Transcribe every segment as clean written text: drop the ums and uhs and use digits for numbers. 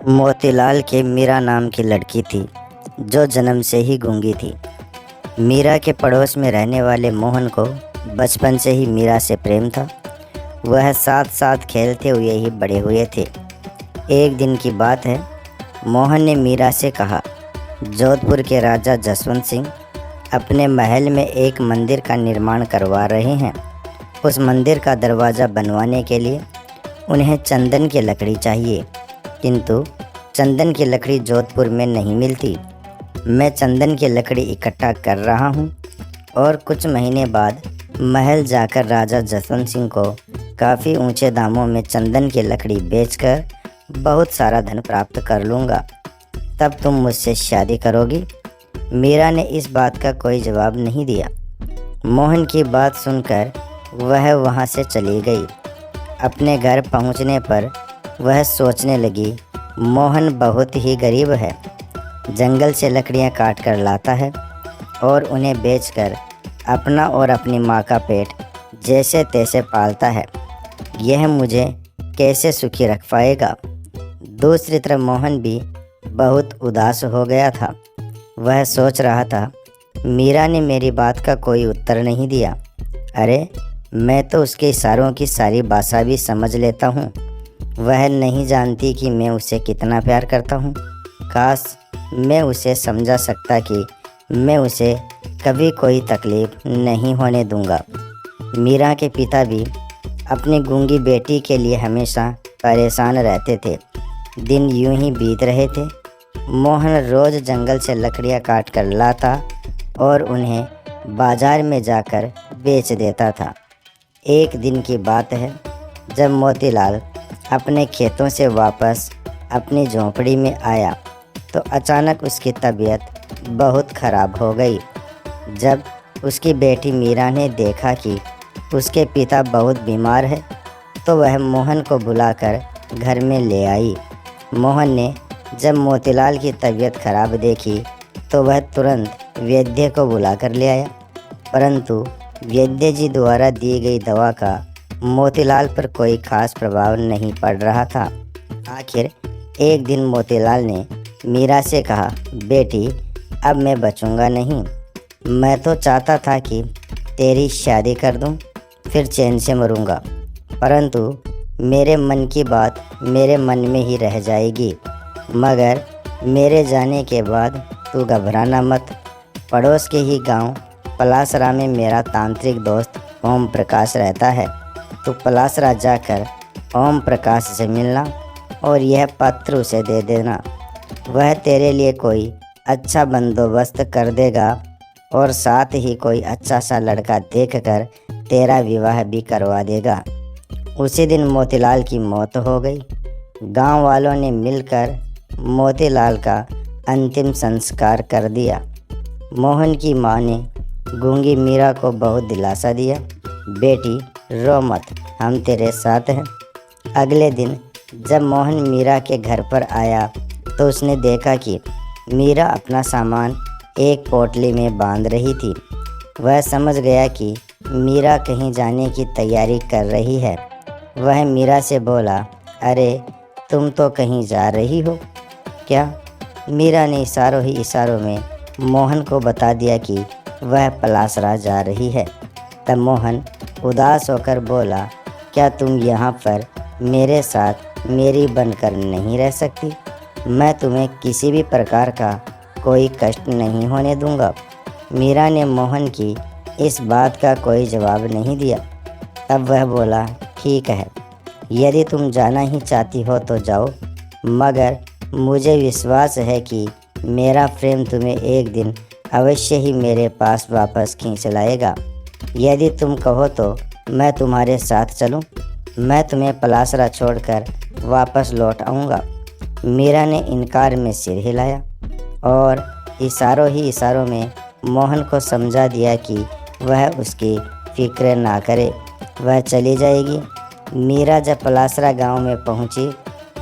मोतीलाल के मीरा नाम की लड़की थी जो जन्म से ही गूंगी थी। मीरा के पड़ोस में रहने वाले मोहन को बचपन से ही मीरा से प्रेम था। वह साथ साथ खेलते हुए ही बड़े हुए थे। एक दिन की बात है, मोहन ने मीरा से कहा, जोधपुर के राजा जसवंत सिंह अपने महल में एक मंदिर का निर्माण करवा रहे हैं। उस मंदिर का दरवाज़ा बनवाने के लिए उन्हें चंदन की लकड़ी चाहिए, किंतु चंदन की लकड़ी जोधपुर में नहीं मिलती। मैं चंदन की लकड़ी इकट्ठा कर रहा हूँ और कुछ महीने बाद महल जाकर राजा जसवंत सिंह को काफ़ी ऊंचे दामों में चंदन की लकड़ी बेचकर बहुत सारा धन प्राप्त कर लूँगा। तब तुम मुझसे शादी करोगी। मीरा ने इस बात का कोई जवाब नहीं दिया। मोहन की बात सुनकर वह वहाँ से चली गई। अपने घर पहुँचने पर वह सोचने लगी, मोहन बहुत ही गरीब है। जंगल से लकड़ियाँ काट कर लाता है और उन्हें बेचकर अपना और अपनी माँ का पेट जैसे तैसे पालता है। यह मुझे कैसे सुखी रख पाएगा। दूसरी तरफ मोहन भी बहुत उदास हो गया था। वह सोच रहा था, मीरा ने मेरी बात का कोई उत्तर नहीं दिया। अरे, मैं तो उसके इशारों की सारी भाषा भी समझ लेता हूँ। वह नहीं जानती कि मैं उसे कितना प्यार करता हूँ। काश मैं उसे समझा सकता कि मैं उसे कभी कोई तकलीफ़ नहीं होने दूँगा। मीरा के पिता भी अपनी गूंगी बेटी के लिए हमेशा परेशान रहते थे। दिन यूं ही बीत रहे थे। मोहन रोज़ जंगल से लकड़ियाँ काट कर लाता और उन्हें बाज़ार में जाकर बेच देता था। एक दिन की बात है, जब मोतीलाल अपने खेतों से वापस अपनी झोंपड़ी में आया तो अचानक उसकी तबीयत बहुत ख़राब हो गई। जब उसकी बेटी मीरा ने देखा कि उसके पिता बहुत बीमार है तो वह मोहन को बुलाकर घर में ले आई। मोहन ने जब मोतीलाल की तबीयत खराब देखी तो वह तुरंत वैद्य को बुलाकर ले आया, परंतु वैद्य जी द्वारा दी गई दवा का मोतीलाल पर कोई खास प्रभाव नहीं पड़ रहा था। आखिर एक दिन मोतीलाल ने मीरा से कहा, बेटी, अब मैं बचूंगा नहीं। मैं तो चाहता था कि तेरी शादी कर दूं, फिर चैन से मरूंगा, परंतु मेरे मन की बात मेरे मन में ही रह जाएगी। मगर मेरे जाने के बाद तू घबराना मत। पड़ोस के ही गांव पलासरा में मेरा तांत्रिक दोस्त ओम प्रकाश रहता है। तू पलासरा जाकर ओम प्रकाश से मिलना और यह पत्र उसे दे देना। वह तेरे लिए कोई अच्छा बंदोबस्त कर देगा और साथ ही कोई अच्छा सा लड़का देखकर तेरा विवाह भी करवा देगा। उसी दिन मोतीलाल की मौत हो गई। गांव वालों ने मिलकर मोतीलाल का अंतिम संस्कार कर दिया। मोहन की माँ ने गूंगी मीरा को बहुत दिलासा दिया, बेटी रो मत, हम तेरे साथ हैं। अगले दिन जब मोहन मीरा के घर पर आया तो उसने देखा कि मीरा अपना सामान एक पोटली में बांध रही थी। वह समझ गया कि मीरा कहीं जाने की तैयारी कर रही है। वह मीरा से बोला, अरे, तुम तो कहीं जा रही हो क्या? मीरा ने इशारों में मोहन को बता दिया कि वह पलासरा जा रही है। तब मोहन उदास होकर बोला, क्या तुम यहाँ पर मेरे साथ मेरी बनकर नहीं रह सकती? मैं तुम्हें किसी भी प्रकार का कोई कष्ट नहीं होने दूंगा। मीरा ने मोहन की इस बात का कोई जवाब नहीं दिया। तब वह बोला, ठीक है, यदि तुम जाना ही चाहती हो तो जाओ, मगर मुझे विश्वास है कि मेरा प्रेम तुम्हें एक दिन अवश्य ही मेरे पास वापस खींच लाएगा। यदि तुम कहो तो मैं तुम्हारे साथ चलूं। मैं तुम्हें पलासरा छोड़कर वापस लौट आऊँगा। मीरा ने इनकार में सिर हिलाया और इशारों में मोहन को समझा दिया कि वह उसकी फिक्र ना करे, वह चली जाएगी। मीरा जब पलासरा गांव में पहुंची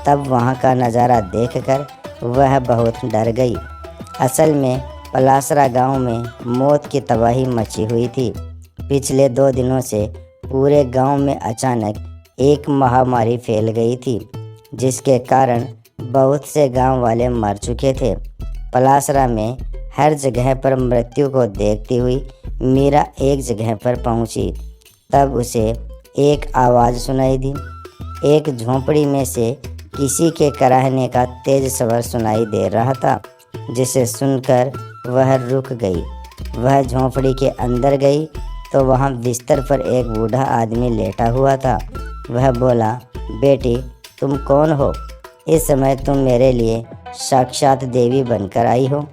तब वहां का नज़ारा देखकर वह बहुत डर गई। असल में पलासरा गांव में मौत की तबाही मची हुई थी। पिछले 2 दिनों से पूरे गांव में अचानक एक महामारी फैल गई थी, जिसके कारण बहुत से गांव वाले मर चुके थे। पलासरा में हर जगह पर मृत्यु को देखती हुई मीरा एक जगह पर पहुंची। तब उसे एक आवाज़ सुनाई दी। एक झोंपड़ी में से किसी के कराहने का तेज स्वर सुनाई दे रहा था, जिसे सुनकर वह रुक गई। वह झोंपड़ी के अंदर गई तो वहाँ बिस्तर पर एक बूढ़ा आदमी लेटा हुआ था। वह बोला, बेटी तुम कौन हो? इस समय तुम मेरे लिए साक्षात देवी बनकर आई हो।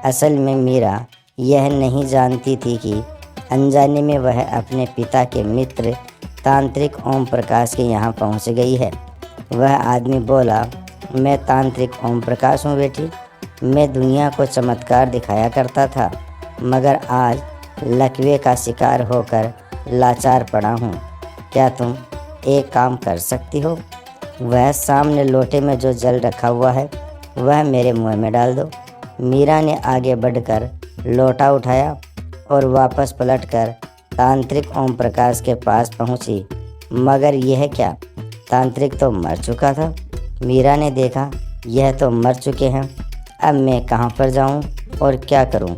असल में मीरा यह नहीं जानती थी कि अनजाने में वह अपने पिता के मित्र तांत्रिक ओम प्रकाश के यहाँ पहुँच गई है। वह आदमी बोला, मैं तांत्रिक ओम प्रकाश हूँ बेटी। मैं दुनिया को चमत्कार दिखाया करता था, मगर आज लकवे का शिकार होकर लाचार पड़ा हूँ। क्या तुम एक काम कर सकती हो? वह सामने लोटे में जो जल रखा हुआ है वह मेरे मुंह में डाल दो। मीरा ने आगे बढ़कर लोटा उठाया और वापस पलटकर तांत्रिक ओम प्रकाश के पास पहुंची। मगर यह क्या, तांत्रिक तो मर चुका था। मीरा ने देखा, यह तो मर चुके हैं। अब मैं कहाँ पर जाऊँ और क्या करूँ?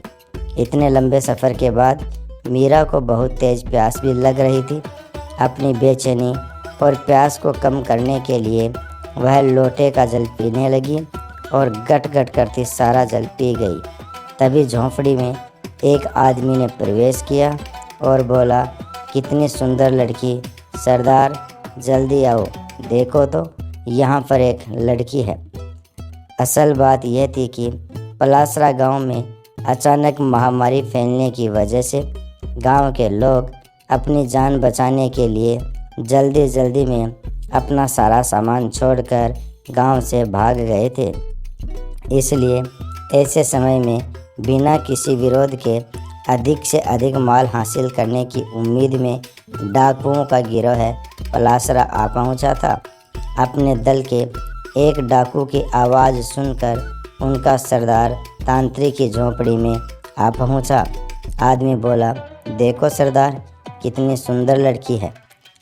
इतने लंबे सफ़र के बाद मीरा को बहुत तेज़ प्यास भी लग रही थी। अपनी बेचैनी और प्यास को कम करने के लिए वह लोटे का जल पीने लगी और गट गट करती सारा जल पी गई। तभी झोंपड़ी में एक आदमी ने प्रवेश किया और बोला, कितनी सुंदर लड़की, सरदार जल्दी आओ, देखो तो यहाँ पर एक लड़की है। असल बात यह थी कि पलासरा गांव में अचानक महामारी फैलने की वजह से गांव के लोग अपनी जान बचाने के लिए जल्दी जल्दी में अपना सारा सामान छोड़कर गांव से भाग गए थे। इसलिए ऐसे समय में बिना किसी विरोध के अधिक से अधिक माल हासिल करने की उम्मीद में डाकुओं का गिरोह पलासरा आ पहुंचा था। अपने दल के एक डाकू की आवाज़ सुनकर उनका सरदार तांत्रिक की झोंपड़ी में आ पहुंचा। आदमी बोला, देखो सरदार, कितनी सुंदर लड़की है,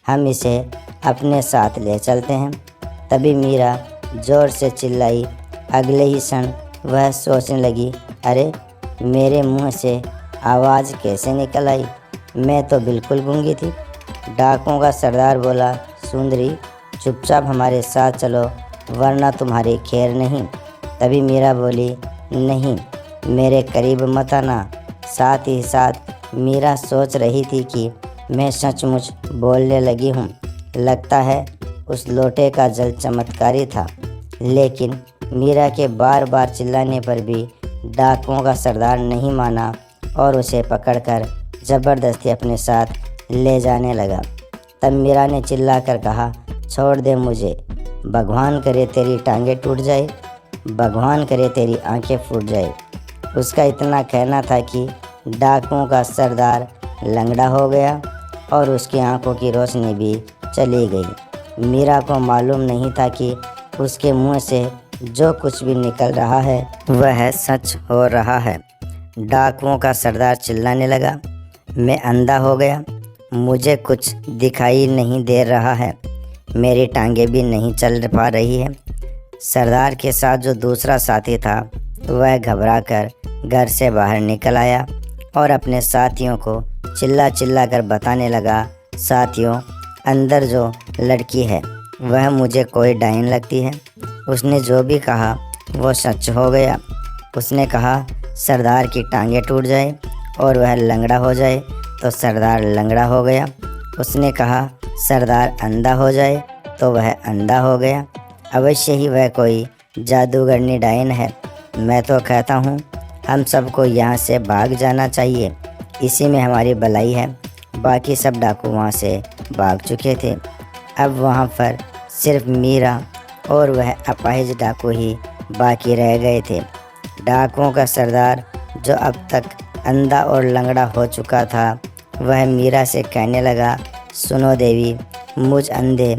हम इसे अपने साथ ले चलते हैं। तभी मीरा ज़ोर से चिल्लाई। अगले ही क्षण वह सोचने लगी, अरे मेरे मुंह से आवाज़ कैसे निकल आई? मैं तो बिल्कुल गूंगी थी। डाकुओं का सरदार बोला, सुंदरी चुपचाप हमारे साथ चलो, वरना तुम्हारी खैर नहीं। तभी मीरा बोली, नहीं, मेरे करीब मत आना। साथ ही साथ मीरा सोच रही थी कि मैं सचमुच बोलने लगी हूँ। लगता है उस लोटे का जल चमत्कारी था। लेकिन मीरा के बार बार चिल्लाने पर भी डाकुओं का सरदार नहीं माना और उसे पकड़कर ज़बरदस्ती अपने साथ ले जाने लगा। तब मीरा ने चिल्लाकर कहा, छोड़ दे मुझे, भगवान करे तेरी टांगें टूट जाए, भगवान करे तेरी आंखें फूट जाए। उसका इतना कहना था कि डाकुओं का सरदार लंगड़ा हो गया और उसकी आंखों की रोशनी भी चली गई। मीरा को मालूम नहीं था कि उसके मुंह से जो कुछ भी निकल रहा है वह सच हो रहा है। डाकुओं का सरदार चिल्लाने लगा, मैं अंधा हो गया, मुझे कुछ दिखाई नहीं दे रहा है, मेरी टांगें भी नहीं चल पा रही है। सरदार के साथ जो दूसरा साथी था वह घबराकर घर से बाहर निकल आया और अपने साथियों को चिल्ला चिल्ला कर बताने लगा, साथियों, अंदर जो लड़की है वह मुझे कोई डायन लगती है। उसने जो भी कहा वो सच हो गया। उसने कहा सरदार की टांगें टूट जाए और वह लंगड़ा हो जाए, तो सरदार लंगड़ा हो गया। उसने कहा सरदार अंधा हो जाए तो वह अंधा हो गया। अवश्य ही वह कोई जादूगरनी डायन है। मैं तो कहता हूँ हम सबको यहाँ से भाग जाना चाहिए, इसी में हमारी भलाई है। बाकी सब डाकू वहाँ से भाग चुके थे। अब वहाँ पर सिर्फ मीरा और वह अपाहिज डाकू ही बाकी रह गए थे। डाकुओं का सरदार जो अब तक अंधा और लंगड़ा हो चुका था वह मीरा से कहने लगा, सुनो देवी, मुझ अंधे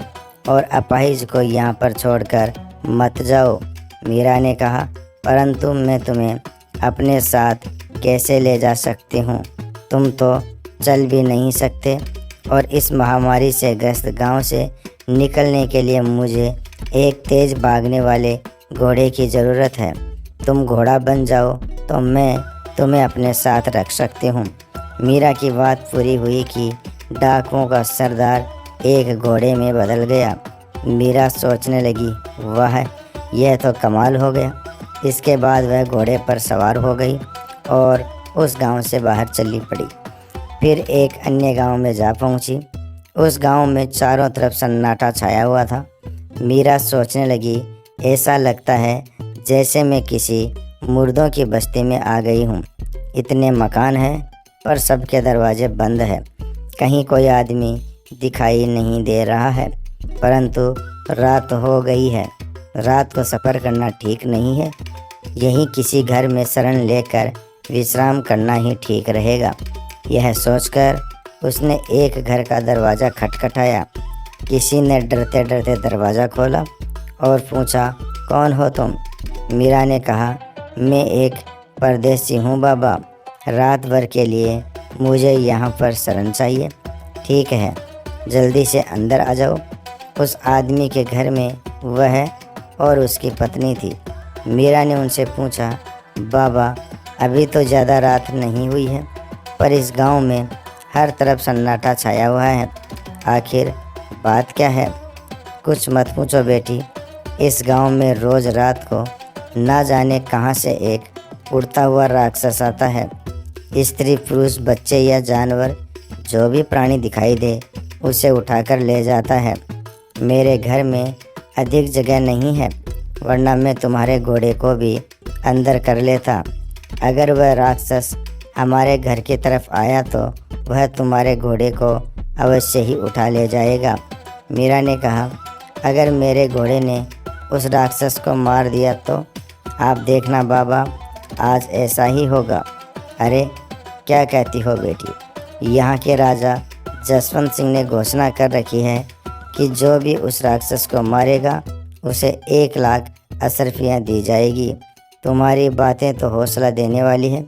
और अपाहिज को यहाँ पर छोड़कर मत जाओ। मीरा ने कहा, परंतु मैं तुम्हें अपने साथ कैसे ले जा सकती हूँ? तुम तो चल भी नहीं सकते और इस महामारी से ग्रस्त गांव से निकलने के लिए मुझे एक तेज़ भागने वाले घोड़े की ज़रूरत है। तुम घोड़ा बन जाओ तो मैं तुम्हें अपने साथ रख सकती हूँ। मीरा की बात पूरी हुई कि डाकुओं का सरदार एक घोड़े में बदल गया। मीरा सोचने लगी, वाह, यह तो कमाल हो गया। इसके बाद वह घोड़े पर सवार हो गई और उस गांव से बाहर चली पड़ी। फिर एक अन्य गांव में जा पहुंची। उस गांव में चारों तरफ सन्नाटा छाया हुआ था। मीरा सोचने लगी, ऐसा लगता है जैसे मैं किसी मुर्दों की बस्ती में आ गई हूँ। इतने मकान हैं पर सबके दरवाजे बंद हैं। कहीं कोई आदमी दिखाई नहीं दे रहा है। परंतु रात हो गई है। रात को सफ़र करना ठीक नहीं है। यहीं किसी घर में शरण लेकर विश्राम करना ही ठीक रहेगा। यह सोचकर उसने एक घर का दरवाज़ा खटखटाया। किसी ने डरते डरते दरवाज़ा खोला और पूछा, कौन हो तुम? मीरा ने कहा, मैं एक परदेसी हूँ बाबा। रात भर के लिए मुझे यहाँ पर शरण चाहिए। ठीक है, जल्दी से अंदर आ जाओ। उस आदमी के घर में वह और उसकी पत्नी थी। मीरा ने उनसे पूछा, बाबा, अभी तो ज़्यादा रात नहीं हुई है, पर इस गांव में हर तरफ सन्नाटा छाया हुआ है। आखिर बात क्या है? कुछ मत पूछो बेटी। इस गांव में रोज़ रात को ना जाने कहां से एक उड़ता हुआ राक्षस आता है। स्त्री पुरुष बच्चे या जानवर जो भी प्राणी दिखाई दे उसे उठाकर ले जाता है। मेरे घर में अधिक जगह नहीं है, वरना मैं तुम्हारे घोड़े को भी अंदर कर लेता। अगर वह राक्षस हमारे घर की तरफ आया तो वह तुम्हारे घोड़े को अवश्य ही उठा ले जाएगा। मीरा ने कहा, अगर मेरे घोड़े ने उस राक्षस को मार दिया तो? आप देखना बाबा, आज ऐसा ही होगा। अरे क्या कहती हो बेटी? यहाँ के राजा जसवंत सिंह ने घोषणा कर रखी है कि जो भी उस राक्षस को मारेगा उसे 1 लाख अशर्फियाँ दी जाएगी। तुम्हारी बातें तो हौसला देने वाली है,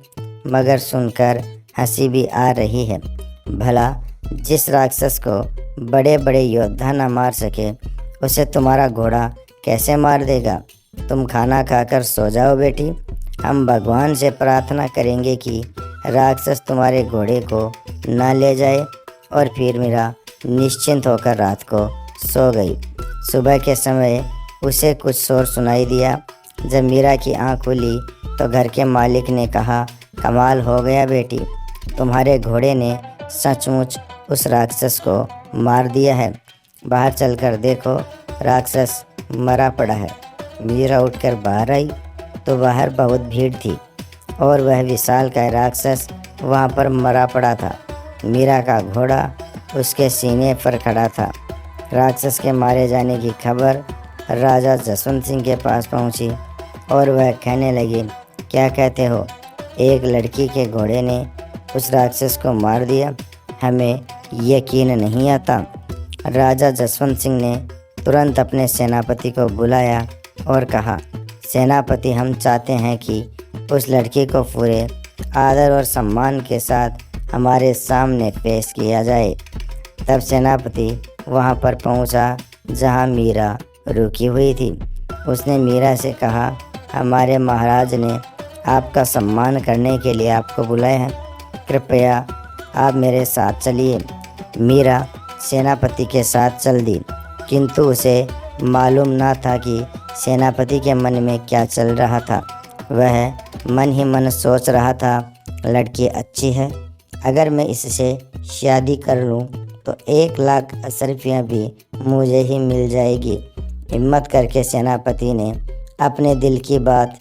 मगर सुनकर हंसी भी आ रही है। भला जिस राक्षस को बड़े बड़े योद्धा न मार सके उसे तुम्हारा घोड़ा कैसे मार देगा? तुम खाना खाकर सो जाओ बेटी। हम भगवान से प्रार्थना करेंगे कि राक्षस तुम्हारे घोड़े को न ले जाए। और फिर मीरा निश्चिंत होकर रात को सो गई। सुबह के समय उसे कुछ शोर सुनाई दिया। जब मीरा की आंख खुली तो घर के मालिक ने कहा, कमाल हो गया बेटी, तुम्हारे घोड़े ने सचमुच उस राक्षस को मार दिया है। बाहर चलकर देखो, राक्षस मरा पड़ा है। मीरा उठकर बाहर आई तो बाहर बहुत भीड़ थी और वह विशालकाय राक्षस वहाँ पर मरा पड़ा था। मीरा का घोड़ा उसके सीने पर खड़ा था। राक्षस के मारे जाने की खबर राजा जसवंत सिंह के पास पहुँची और वह कहने लगे, क्या कहते हो? एक लड़की के घोड़े ने उस राक्षस को मार दिया? हमें यकीन नहीं आता। राजा जसवंत सिंह ने तुरंत अपने सेनापति को बुलाया और कहा, सेनापति, हम चाहते हैं कि उस लड़की को पूरे आदर और सम्मान के साथ हमारे सामने पेश किया जाए। तब सेनापति वहां पर पहुंचा जहां मीरा रुकी हुई थी। उसने मीरा से कहा, हमारे महाराज ने आपका सम्मान करने के लिए आपको बुलाया है, कृपया आप मेरे साथ चलिए। मीरा सेनापति के साथ चल दी, किंतु उसे मालूम न था कि सेनापति के मन में क्या चल रहा था। वह मन ही मन सोच रहा था, लड़की अच्छी है, अगर मैं इससे शादी कर लूं तो 1 लाख अशर्फियाँ भी मुझे ही मिल जाएगी। हिम्मत करके सेनापति ने अपने दिल की बात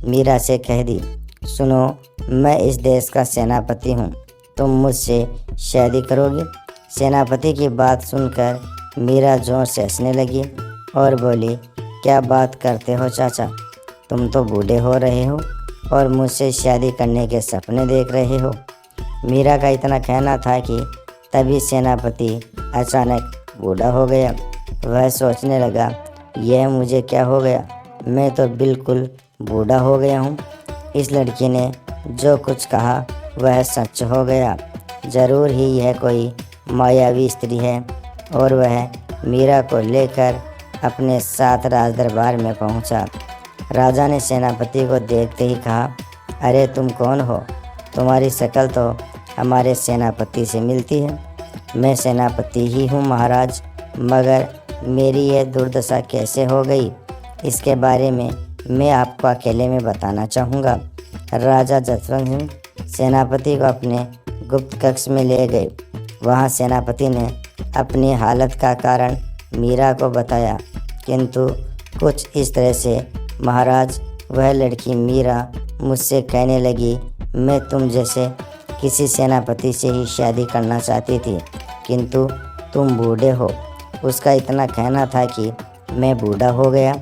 मीरा से कह दी, सुनो, मैं इस देश का सेनापति हूँ, तुम मुझसे शादी करोगी? सेनापति की बात सुनकर मीरा जोर से हंसने लगी और बोली, क्या बात करते हो चाचा, तुम तो बूढ़े हो रहे हो और मुझसे शादी करने के सपने देख रहे हो। मीरा का इतना कहना था कि तभी सेनापति अचानक बूढ़ा हो गया। वह सोचने लगा, यह मुझे क्या हो गया, मैं तो बिल्कुल बूढ़ा हो गया हूँ। इस लड़की ने जो कुछ कहा वह सच हो गया। ज़रूर ही यह कोई मायावी स्त्री है। और वह मीरा को लेकर अपने साथ राज दरबार में पहुँचा। राजा ने सेनापति को देखते ही कहा, अरे तुम कौन हो? तुम्हारी शक्ल तो हमारे सेनापति से मिलती है। मैं सेनापति ही हूँ महाराज, मगर मेरी यह दुर्दशा कैसे हो गई, इसके बारे में मैं आपको अकेले में बताना चाहूँगा। राजा जसवंत सिंह सेनापति को अपने गुप्त कक्ष में ले गए। वहाँ सेनापति ने अपनी हालत का कारण मीरा को बताया, किंतु कुछ इस तरह से, महाराज, वह लड़की मीरा मुझसे कहने लगी, मैं तुम जैसे किसी सेनापति से ही शादी करना चाहती थी, किंतु तुम बूढ़े हो। उसका इतना कहना था कि मैं बूढ़ा हो गया।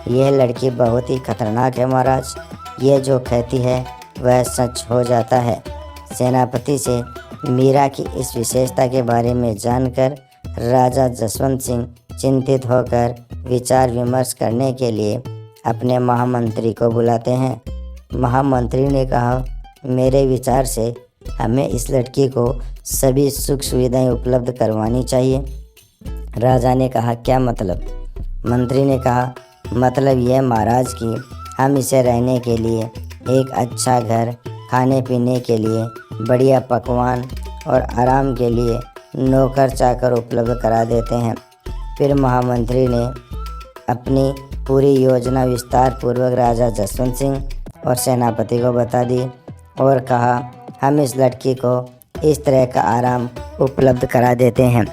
यह लड़की बहुत ही खतरनाक है महाराज, यह जो कहती है वह सच हो जाता है। सेनापति से मीरा की इस विशेषता के बारे में जानकर राजा जसवंत सिंह चिंतित होकर विचार विमर्श करने के लिए अपने महामंत्री को बुलाते हैं। महामंत्री ने कहा, मेरे विचार से हमें इस लड़की को सभी सुख सुविधाएं उपलब्ध करवानी चाहिए। राजा ने कहा, क्या मतलब? मंत्री ने कहा, मतलब यह महाराज कि हम इसे रहने के लिए एक अच्छा घर, खाने पीने के लिए बढ़िया पकवान और आराम के लिए नौकर चाकर उपलब्ध करा देते हैं। फिर महामंत्री ने अपनी पूरी योजना विस्तार पूर्वक राजा जसवंत सिंह और सेनापति को बता दी और कहा, हम इस लड़की को इस तरह का आराम उपलब्ध करा देते हैं,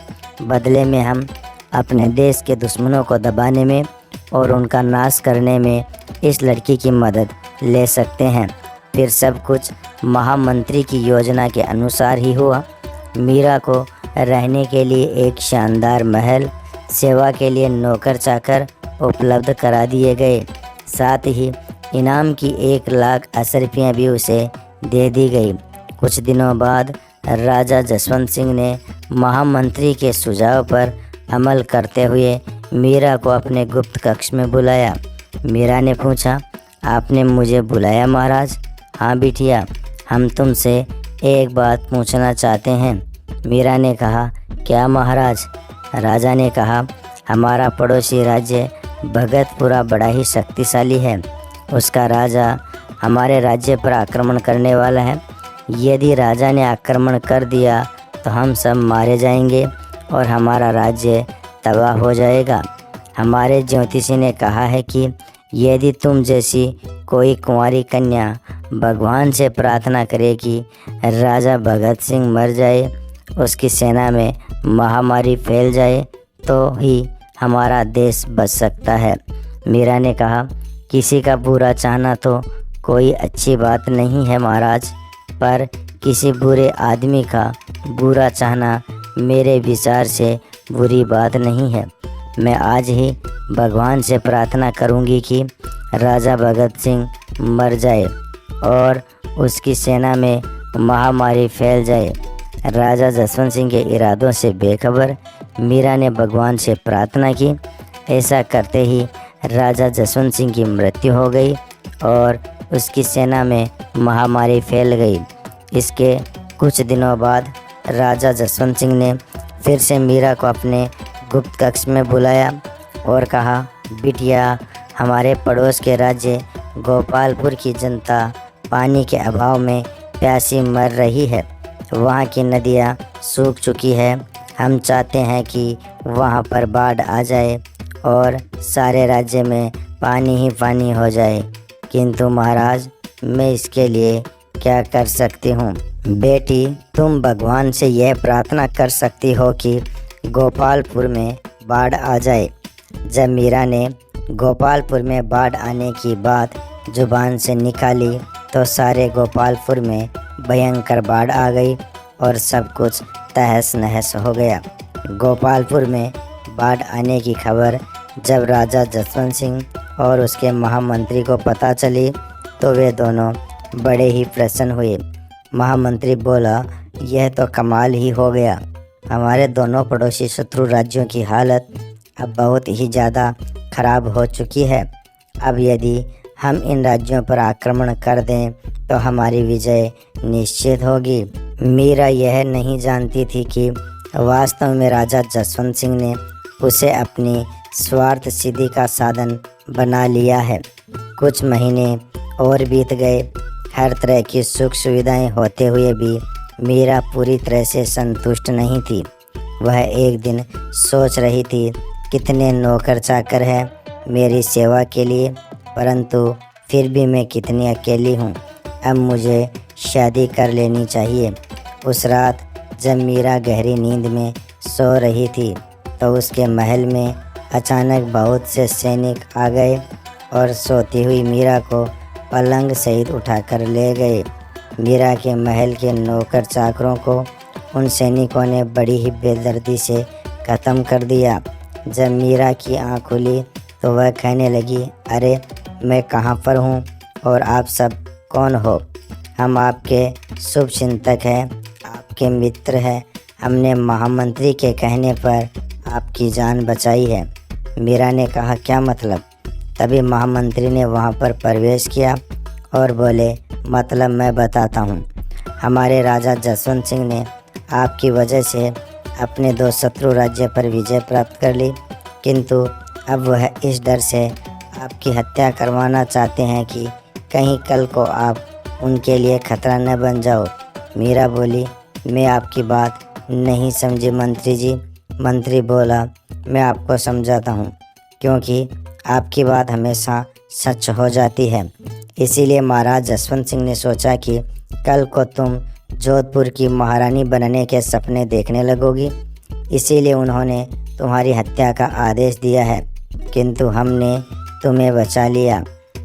बदले में हम अपने देश के दुश्मनों को दबाने में और उनका नाश करने में इस लड़की की मदद ले सकते हैं। फिर सब कुछ महामंत्री की योजना के अनुसार ही हुआ। मीरा को रहने के लिए एक शानदार महल, सेवा के लिए नौकर चाकर उपलब्ध करा दिए गए। साथ ही इनाम की 1,00,000 अशर्फियाँ भी उसे दे दी गई। कुछ दिनों बाद राजा जसवंत सिंह ने महामंत्री के सुझाव पर अमल करते हुए मीरा को अपने गुप्त कक्ष में बुलाया। मीरा ने पूछा, आपने मुझे बुलाया महाराज? हाँ बिटिया, हम तुमसे एक बात पूछना चाहते हैं। मीरा ने कहा, क्या महाराज? राजा ने कहा, हमारा पड़ोसी राज्य भगतपुरा बड़ा ही शक्तिशाली है। उसका राजा हमारे राज्य पर आक्रमण करने वाला है। यदि राजा ने आक्रमण कर दिया तो हम सब मारे जाएंगे और हमारा राज्य तबाह हो जाएगा। हमारे ज्योतिषी ने कहा है कि यदि तुम जैसी कोई कुंवारी कन्या भगवान से प्रार्थना करे कि राजा भगत सिंह मर जाए, उसकी सेना में महामारी फैल जाए, तो ही हमारा देश बच सकता है। मीरा ने कहा, किसी का बुरा चाहना तो कोई अच्छी बात नहीं है महाराज, पर किसी बुरे आदमी का बुरा चाहना मेरे विचार से बुरी बात नहीं है। मैं आज ही भगवान से प्रार्थना करूंगी कि राजा भगत सिंह मर जाए और उसकी सेना में महामारी फैल जाए। राजा जसवंत सिंह के इरादों से बेखबर मीरा ने भगवान से प्रार्थना की। ऐसा करते ही राजा जसवंत सिंह की मृत्यु हो गई और उसकी सेना में महामारी फैल गई। इसके कुछ दिनों बाद राजा जसवंत सिंह ने फिर से मीरा को अपने गुप्त कक्ष में बुलाया और कहा, बिटिया, हमारे पड़ोस के राज्य गोपालपुर की जनता पानी के अभाव में प्यासी मर रही है। वहाँ की नदियाँ सूख चुकी है। हम चाहते हैं कि वहाँ पर बाढ़ आ जाए और सारे राज्य में पानी ही पानी हो जाए, किंतु महाराज, मैं इसके लिए क्या कर सकती हूँ? बेटी, तुम भगवान से यह प्रार्थना कर सकती हो कि गोपालपुर में बाढ़ आ जाए। जब मीरा ने गोपालपुर में बाढ़ आने की बात जुबान से निकाली तो सारे गोपालपुर में भयंकर बाढ़ आ गई और सब कुछ तहस नहस हो गया। गोपालपुर में बाढ़ आने की खबर जब राजा जसवंत सिंह और उसके महामंत्री को पता चली तो वे दोनों बड़े ही प्रसन्न हुए। महामंत्री बोला, यह तो कमाल ही हो गया। हमारे दोनों पड़ोसी शत्रु राज्यों की हालत अब बहुत ही ज़्यादा खराब हो चुकी है। अब यदि हम इन राज्यों पर आक्रमण कर दें तो हमारी विजय निश्चित होगी। मीरा यह नहीं जानती थी कि वास्तव में राजा जसवंत सिंह ने उसे अपनी स्वार्थ सिद्धि का साधन बना लिया है। कुछ महीने और बीत गए। हर तरह की सुख सुविधाएं होते हुए भी मीरा पूरी तरह से संतुष्ट नहीं थी। वह एक दिन सोच रही थी, कितने नौकर चाकर हैं मेरी सेवा के लिए, परंतु फिर भी मैं कितनी अकेली हूँ। अब मुझे शादी कर लेनी चाहिए। उस रात जब मीरा गहरी नींद में सो रही थी तो उसके महल में अचानक बहुत से सैनिक आ गए और सोती हुई मीरा को पलंग सहित उठाकर ले गए। मीरा के महल के नौकर चाकरों को उन सैनिकों ने बड़ी ही बेदर्दी से ख़त्म कर दिया। जब मीरा की आँख खुली तो वह कहने लगी, अरे मैं कहाँ पर हूँ और आप सब कौन हो? हम आपके शुभ चिंतक हैं, आपके मित्र हैं। हमने महामंत्री के कहने पर आपकी जान बचाई है। मीरा ने कहा, क्या मतलब? तभी महामंत्री ने वहाँ पर प्रवेश किया और बोले, मतलब मैं बताता हूँ। हमारे राजा जसवंत सिंह ने आपकी वजह से अपने 2 शत्रु राज्य पर विजय प्राप्त कर ली, किंतु अब वह इस डर से आपकी हत्या करवाना चाहते हैं कि कहीं कल को आप उनके लिए खतरा न बन जाओ। मीरा बोली, मैं आपकी बात नहीं समझी मंत्री जी। मंत्री बोला, मैं आपको समझाता हूँ, क्योंकि आपकी बात हमेशा सच हो जाती है। इसीलिए महाराज जसवंत सिंह ने सोचा कि कल को तुम जोधपुर की महारानी बनने के सपने देखने लगोगी, इसीलिए उन्होंने तुम्हारी हत्या का आदेश दिया है, किंतु हमने तुम्हें बचा लिया।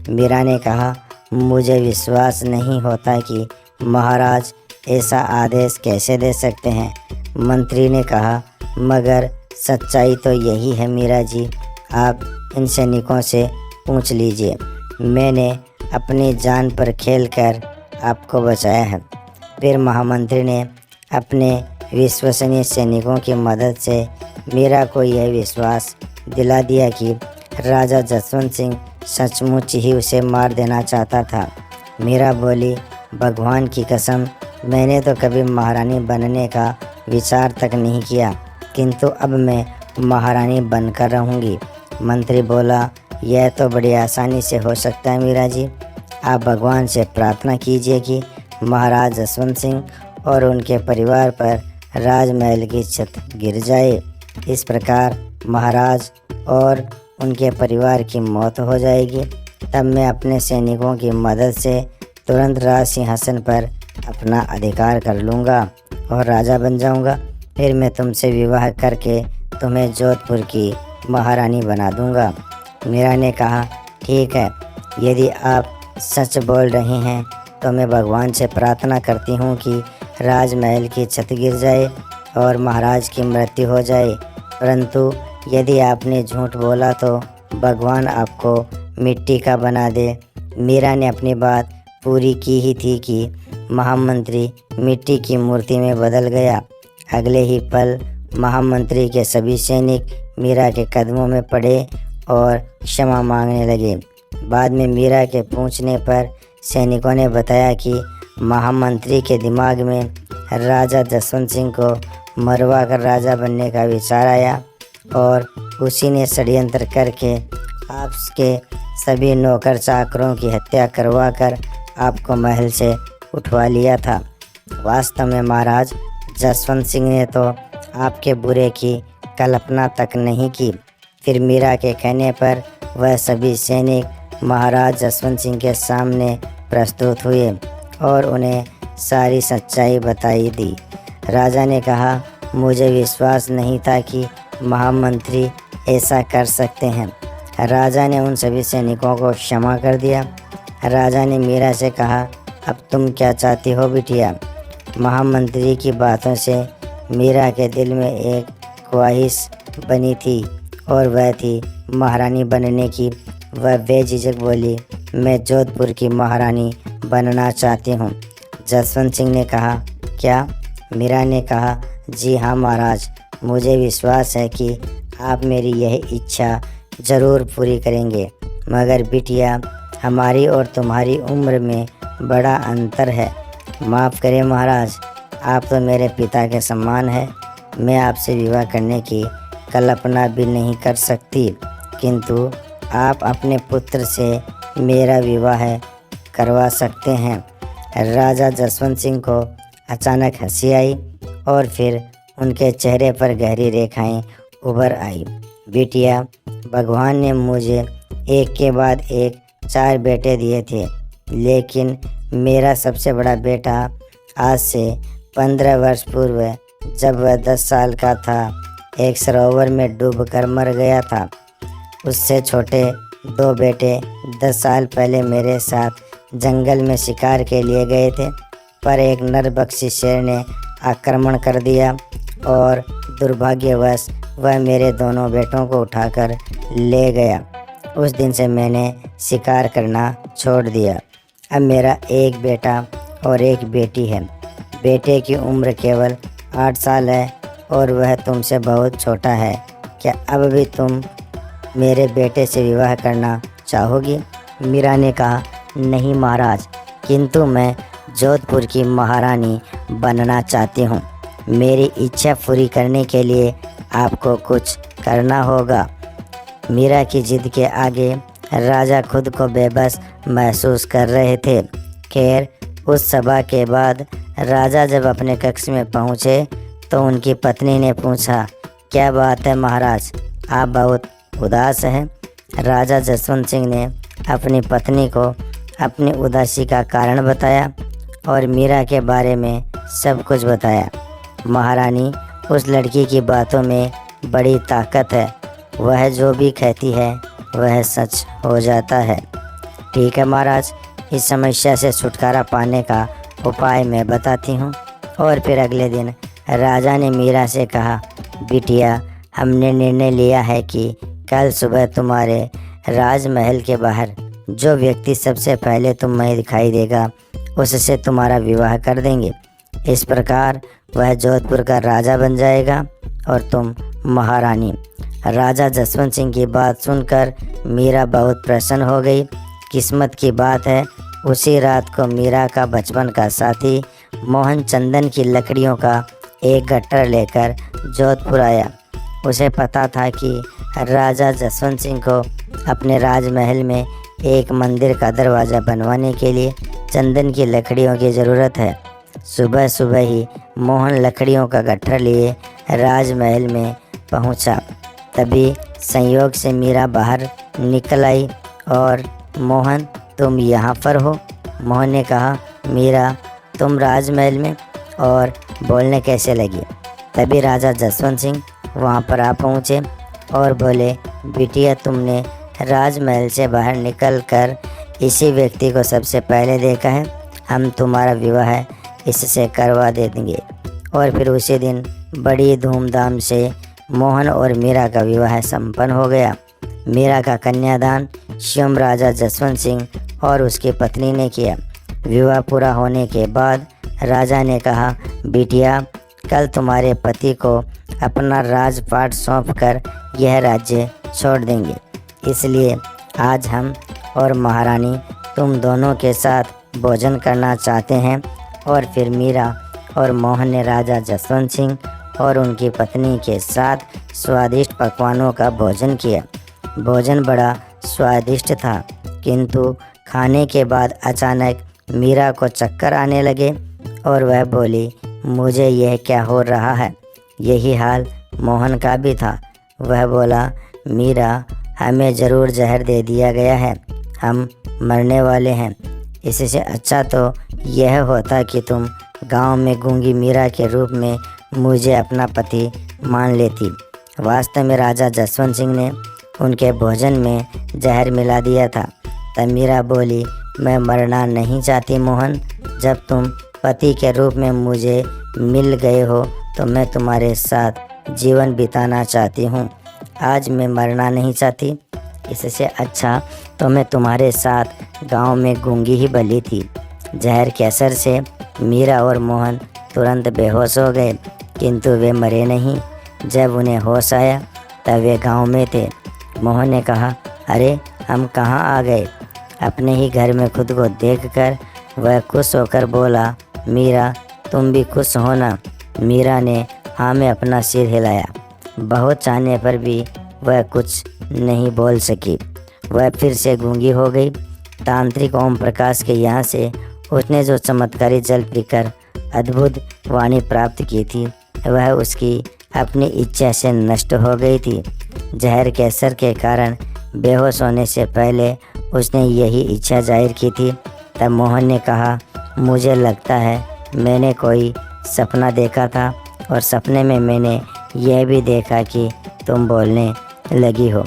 मीरा ने कहा, मुझे विश्वास नहीं होता कि महाराज ऐसा आदेश कैसे दे सकते हैं। मंत्री ने कहा, मगर सच्चाई तो यही है मीरा जी, आप इन सैनिकों से पूछ लीजिए। मैंने अपनी जान पर खेलकर आपको बचाया है। फिर महामंत्री ने अपने विश्वसनीय सैनिकों की मदद से मीरा को यह विश्वास दिला दिया कि राजा जसवंत सिंह सचमुच ही उसे मार देना चाहता था। मीरा बोली, भगवान की कसम, मैंने तो कभी महारानी बनने का विचार तक नहीं किया, किंतु अब मैं महारानी बनकर रहूँगी। मंत्री बोला, यह तो बड़ी आसानी से हो सकता है मीरा जी। आप भगवान से प्रार्थना कीजिए कि महाराज जसवंत सिंह और उनके परिवार पर राजमहल की छत गिर जाए। इस प्रकार महाराज और उनके परिवार की मौत हो जाएगी। तब मैं अपने सैनिकों की मदद से तुरंत राज सिंहासन पर अपना अधिकार कर लूँगा और राजा बन जाऊँगा। फिर मैं तुमसे विवाह करके तुम्हें जोधपुर की महारानी बना दूँगा। मीरा ने कहा, ठीक है, यदि आप सच बोल रही हैं तो मैं भगवान से प्रार्थना करती हूँ कि राजमहल की छत गिर जाए और महाराज की मृत्यु हो जाए, परंतु यदि आपने झूठ बोला तो भगवान आपको मिट्टी का बना दे। मीरा ने अपनी बात पूरी की ही थी कि महामंत्री मिट्टी की मूर्ति में बदल गया। अगले ही पल महामंत्री के सभी सैनिक मीरा के कदमों में पड़े और क्षमा मांगने लगे। बाद में मीरा के पूछने पर सैनिकों ने बताया कि महामंत्री के दिमाग में राजा जसवंत सिंह को मरवा कर राजा बनने का विचार आया और उसी ने षड्यंत्र करके आपके सभी नौकर चाकरों की हत्या करवा कर आपको महल से उठवा लिया था। वास्तव में महाराज जसवंत सिंह ने तो आपके बुरे की कल्पना तक नहीं की। फिर मीरा के कहने पर वह सभी सैनिक महाराज जसवंत सिंह के सामने प्रस्तुत हुए और उन्हें सारी सच्चाई बताई दी। राजा ने कहा, मुझे विश्वास नहीं था कि महामंत्री ऐसा कर सकते हैं। राजा ने उन सभी सैनिकों को क्षमा कर दिया। राजा ने मीरा से कहा, अब तुम क्या चाहती हो बिटिया? महामंत्री की बातों से मीरा के दिल में एक ख्वाहिश बनी थी और वह थी महारानी बनने की। वह बेझिझक बोली, मैं जोधपुर की महारानी बनना चाहती हूँ। जसवंत सिंह ने कहा, क्या? मीरा ने कहा, जी हाँ महाराज, मुझे विश्वास है कि आप मेरी यह इच्छा ज़रूर पूरी करेंगे। मगर बिटिया, हमारी और तुम्हारी उम्र में बड़ा अंतर है। माफ़ करें महाराज, आप तो मेरे पिता के समान हैं। मैं आपसे विवाह करने की कल्पना भी नहीं कर सकती, किंतु आप अपने पुत्र से मेरा विवाह करवा सकते हैं। राजा जसवंत सिंह को अचानक हंसी आई और फिर उनके चेहरे पर गहरी रेखाएं उभर आई। बिटिया, भगवान ने मुझे एक के बाद एक 4 बेटे दिए थे, लेकिन मेरा सबसे बड़ा बेटा आज से 15 वर्ष पूर्व, जब वह 10 साल का था, एक सरोवर में डूबकर मर गया था। उससे छोटे 2 बेटे 10 साल पहले मेरे साथ जंगल में शिकार के लिए गए थे, पर एक नरभक्षी शेर ने आक्रमण कर दिया और दुर्भाग्यवश वह मेरे दोनों बेटों को उठाकर ले गया। उस दिन से मैंने शिकार करना छोड़ दिया। अब मेरा एक बेटा और एक बेटी है। बेटे की उम्र केवल 8 साल है और वह तुमसे बहुत छोटा है। क्या अब भी तुम मेरे बेटे से विवाह करना चाहोगी? मीरा ने कहा, नहीं महाराज, किंतु मैं जोधपुर की महारानी बनना चाहती हूँ। मेरी इच्छा पूरी करने के लिए आपको कुछ करना होगा। मीरा की जिद के आगे राजा खुद को बेबस महसूस कर रहे थे। खैर, उस सभा के बाद राजा जब अपने कक्ष में पहुँचे तो उनकी पत्नी ने पूछा, क्या बात है महाराज, आप बहुत उदास हैं? राजा जसवंत सिंह ने अपनी पत्नी को अपनी उदासी का कारण बताया और मीरा के बारे में सब कुछ बताया। महारानी, उस लड़की की बातों में बड़ी ताकत है। वह जो भी कहती है वह सच हो जाता है। ठीक है महाराज, इस समस्या से छुटकारा पाने का उपाय मैं बताती हूँ। और फिर अगले दिन राजा ने मीरा से कहा, बिटिया, हमने निर्णय लिया है कि कल सुबह तुम्हारे राजमहल के बाहर जो व्यक्ति सबसे पहले तुम्हें दिखाई देगा उससे तुम्हारा विवाह कर देंगे। इस प्रकार वह जोधपुर का राजा बन जाएगा और तुम महारानी। राजा जसवंत सिंह की बात सुनकर मीरा बहुत प्रसन्न हो गई। किस्मत की बात है, उसी रात को मीरा का बचपन का साथी मोहन चंदन की लकड़ियों का एक गट्ठर लेकर जोधपुर आया। उसे पता था कि राजा जसवंत सिंह को अपने राजमहल में एक मंदिर का दरवाज़ा बनवाने के लिए चंदन की लकड़ियों की ज़रूरत है। सुबह सुबह ही मोहन लकड़ियों का गट्ठर लिए राजमहल में पहुंचा। तभी संयोग से मीरा बाहर निकल आई और, मोहन, तुम यहाँ पर हो? मोहन ने कहा, मीरा, तुम राजमहल में, और बोलने कैसे लगी? तभी राजा जसवंत सिंह वहाँ पर आ पहुँचे और बोले, बिटिया, तुमने राजमहल से बाहर निकलकर इसी व्यक्ति को सबसे पहले देखा है। हम तुम्हारा विवाह इससे करवा देंगे। और फिर उसी दिन बड़ी धूमधाम से मोहन और मीरा का विवाह संपन्न हो गया। मीरा का कन्यादान स्वयं राजा जसवंत सिंह और उसकी पत्नी ने किया। विवाह पूरा होने के बाद राजा ने कहा, बिटिया, कल तुम्हारे पति को अपना राजपाट सौंपकर यह राज्य छोड़ देंगे, इसलिए आज हम और महारानी तुम दोनों के साथ भोजन करना चाहते हैं। और फिर मीरा और मोहन ने राजा जसवंत सिंह और उनकी पत्नी के साथ स्वादिष्ट पकवानों का भोजन किया। भोजन बड़ा स्वादिष्ट था, किंतु खाने के बाद अचानक मीरा को चक्कर आने लगे और वह बोली, मुझे यह क्या हो रहा है? यही हाल मोहन का भी था। वह बोला, मीरा, हमें ज़रूर जहर दे दिया गया है, हम मरने वाले हैं। इससे अच्छा तो यह होता कि तुम गांव में गूंगी मीरा के रूप में मुझे अपना पति मान लेती। वास्तव में राजा जसवंत सिंह ने उनके भोजन में जहर मिला दिया था। तब मीरा बोली, मैं मरना नहीं चाहती मोहन, जब तुम पति के रूप में मुझे मिल गए हो तो मैं तुम्हारे साथ जीवन बिताना चाहती हूँ। आज मैं मरना नहीं चाहती, इससे अच्छा तो मैं तुम्हारे साथ गांव में गूंगी ही भली थी। जहर के असर से मीरा और मोहन तुरंत बेहोश हो गए, किंतु वे मरे नहीं। जब उन्हें होश आया तब वे गांव में थे। मोहन ने कहा, अरे, हम कहाँ आ गए? अपने ही घर में खुद को देखकर वह खुश होकर बोला, मीरा, तुम भी खुश हो ना? मीरा ने हाँ में अपना सिर हिलाया। बहुत चाहने पर भी वह कुछ नहीं बोल सकी। वह फिर से गूंगी हो गई। तांत्रिक ओम प्रकाश के यहाँ से उसने जो चमत्कारी जल पीकर अद्भुत वाणी प्राप्त की थी वह उसकी अपनी इच्छा से नष्ट हो गई थी। जहर के असर के कारण बेहोश होने से पहले उसने यही इच्छा जाहिर की थी। तब मोहन ने कहा, मुझे लगता है मैंने कोई सपना देखा था और सपने में मैंने यह भी देखा कि तुम बोलने लगी हो,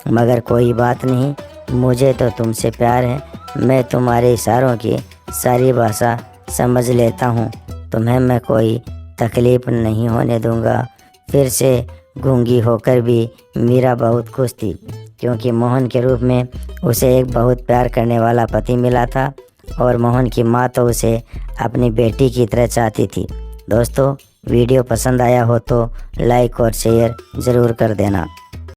मगर कोई बात नहीं, मुझे तो तुमसे प्यार है। मैं तुम्हारे इशारों की सारी भाषा समझ लेता हूँ, तुम्हें मैं कोई तकलीफ़ नहीं होने दूँगा। फिर से गूंगी होकर भी मीरा बहुत खुश थी, क्योंकि मोहन के रूप में उसे एक बहुत प्यार करने वाला पति मिला था और मोहन की माँ तो उसे अपनी बेटी की तरह चाहती थी। दोस्तों, वीडियो पसंद आया हो तो लाइक और शेयर ज़रूर कर देना।